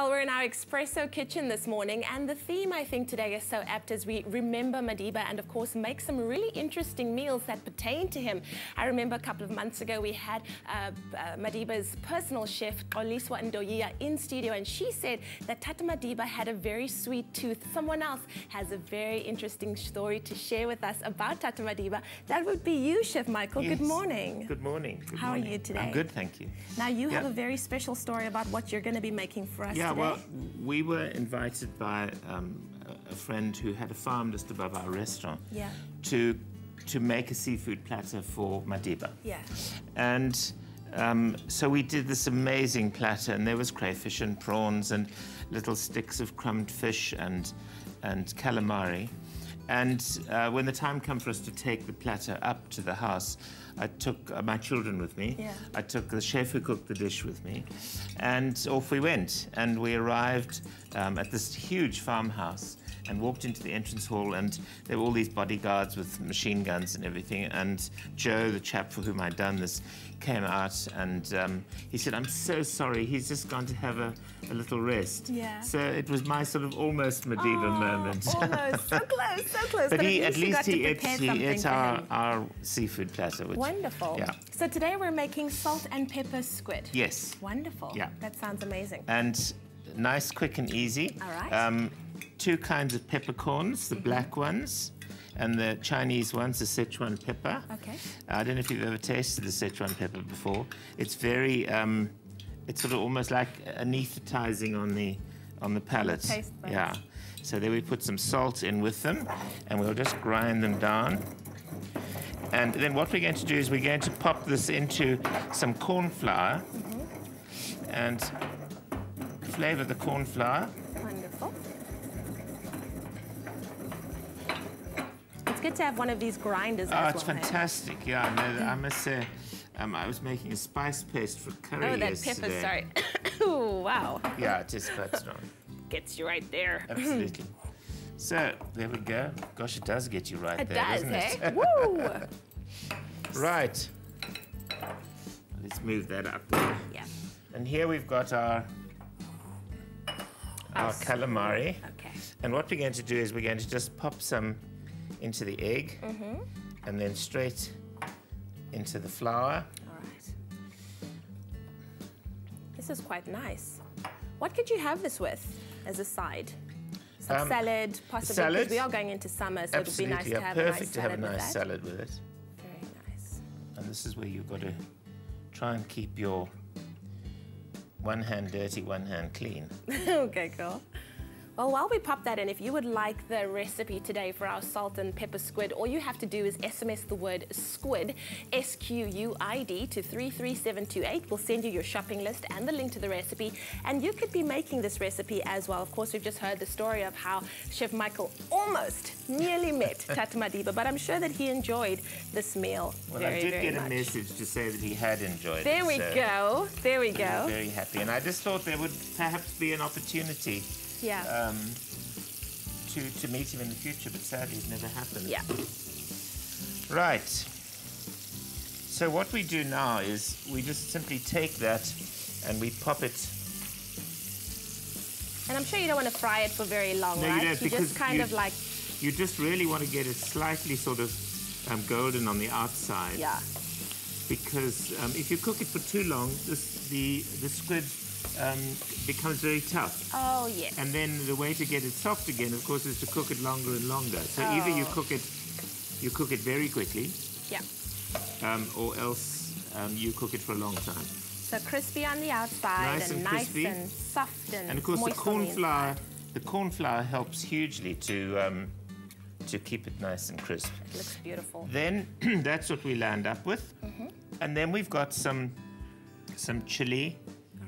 Well, we're in our espresso kitchen this morning, and the theme, I think, today is so apt as we remember Madiba and, of course, make some really interesting meals that pertain to him. I remember a couple of months ago we had Madiba's personal chef, Oliswa Ndoyiya, in studio, and she said that Tata Madiba had a very sweet tooth. Someone else has a very interesting story to share with us about Tata Madiba. That would be you, Chef Michael. Yes. Good morning. Good morning. How are you today? I'm good, thank you. Now, you have a very special story about what you're going to be making for us today. Well, we were invited by a friend who had a farm just above our restaurant to make a seafood platter for Madiba. Yeah. And so we did this amazing platter, and there was crayfish and prawns and little sticks of crumbed fish and calamari. And when the time came for us to take the platter up to the house, I took my children with me. Yeah. I took the chef who cooked the dish with me, and off we went. And we arrived at this huge farmhouse and walked into the entrance hall, and there were all these bodyguards with machine guns and everything. And Joe, the chap for whom I'd done this, came out, and he said, "I'm so sorry, he's just gone to have a little rest." Yeah. So it was my sort of almost Madiba moment. Almost, so close, so close. But at least he ate our seafood platter. Which, wonderful. Yeah. So today we're making salt and pepper squid. Yes. Wonderful. Yeah. That sounds amazing. And nice, quick and easy. All right. Two kinds of peppercorns, the black ones, and the Chinese ones, the Sichuan pepper. Okay. I don't know if you've ever tasted the Sichuan pepper before. It's very, it's sort of almost like anesthetizing on the palate. The taste buds. Yeah. So there we put some salt in with them, and we'll just grind them down. And then what we're going to do is we're going to pop this into some corn flour and flavor the corn flour. Wonderful. It's good to have one of these grinders as well. Oh, it's fantastic. Yeah, no, I must say, I was making a spice paste for curry yesterday. Pepper, sorry. Ooh, wow. Yeah, it is quite strong. Gets you right there. Absolutely. So, there we go. Gosh, it does get you right there, doesn't it? It does, eh? Woo! Right. Let's move that up. Yeah. And here we've got our calamari. Okay. And what we're going to do is we're going to just pop some into the egg and then straight into the flour. All right. This is quite nice. What could you have this with as a side? Some salad, possibly, because we are going into summer, so it would be nice to have a nice salad with that. Perfect to have a nice salad with it. Very nice. And this is where you've got to try and keep your one hand dirty, one hand clean. Okay, cool. Well, while we pop that in, if you would like the recipe today for our salt and pepper squid, all you have to do is SMS the word squid, S-Q-U-I-D, to 33728. We'll send you your shopping list and the link to the recipe, and you could be making this recipe as well. Of course, we've just heard the story of how Chef Michael almost nearly met Tata Madiba, but I'm sure that he enjoyed this meal well, very, very much. I did get a message to say that he had enjoyed it. There we go. There we go. Very happy, and I just thought there would perhaps be an opportunity to meet him in the future, but sadly it never happened. Yeah. Right. So what we do now is we just simply take that and we pop it. And I'm sure you don't want to fry it for very long, no, right? You don't, you just kind of like... You just really want to get it slightly sort of golden on the outside. Yeah. Because if you cook it for too long, the squid becomes very tough. Oh, yes. And then the way to get it soft again, of course, is to cook it longer and longer. So either you cook it very quickly, or else you cook it for a long time. So crispy on the outside and nice and soft and of course, moist the corn flour helps hugely to keep it nice and crisp. It looks beautiful. Then that's what we land up with, and then we've got some chili.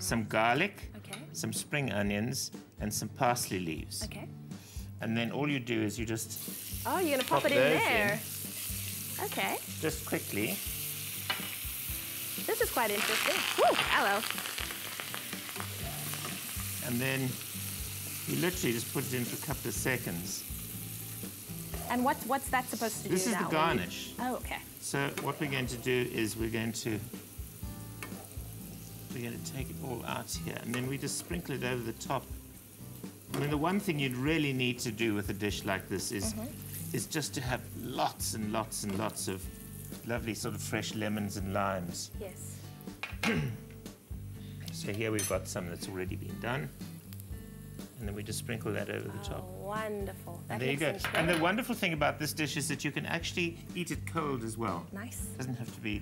Some garlic, some spring onions, and some parsley leaves. Okay. And then all you do is you just... Oh, you're going to pop it in there. Okay. Just quickly. This is quite interesting. Woo, hello. And then you literally just put it in for a couple of seconds. And what's that supposed to do now? This is the garnish. Oh, okay. So what we're going to do is we're going to we're going to take it all out here, and then we just sprinkle it over the top. I mean, the one thing you'd really need to do with a dish like this is just to have lots and lots and lots of lovely sort of fresh lemons and limes. Yes. So here we've got some that's already been done. And then we just sprinkle that over the top. Wonderful. That And there you go. looks And the wonderful thing about this dish is that you can actually eat it cold as well. nice. Doesn't have to be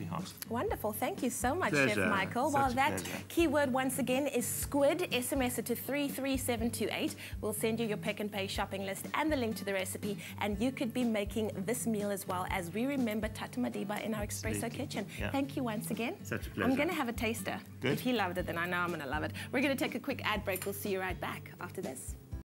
hot. Wonderful. Thank you so much, Pleasure. Chef Michael. Such Well, a that pleasure. keyword once again is squid. SMS it to 33728. We'll send you your Pick and Pay shopping list and the link to the recipe, and you could be making this meal as well as we remember Tata Madiba in our espresso Absolutely. kitchen. Yeah. Thank you once again. Such a pleasure. I'm going to have a taster. Good. If he loved it, then I know I'm going to love it. We're going to take a quick ad break. We'll see you right back after this.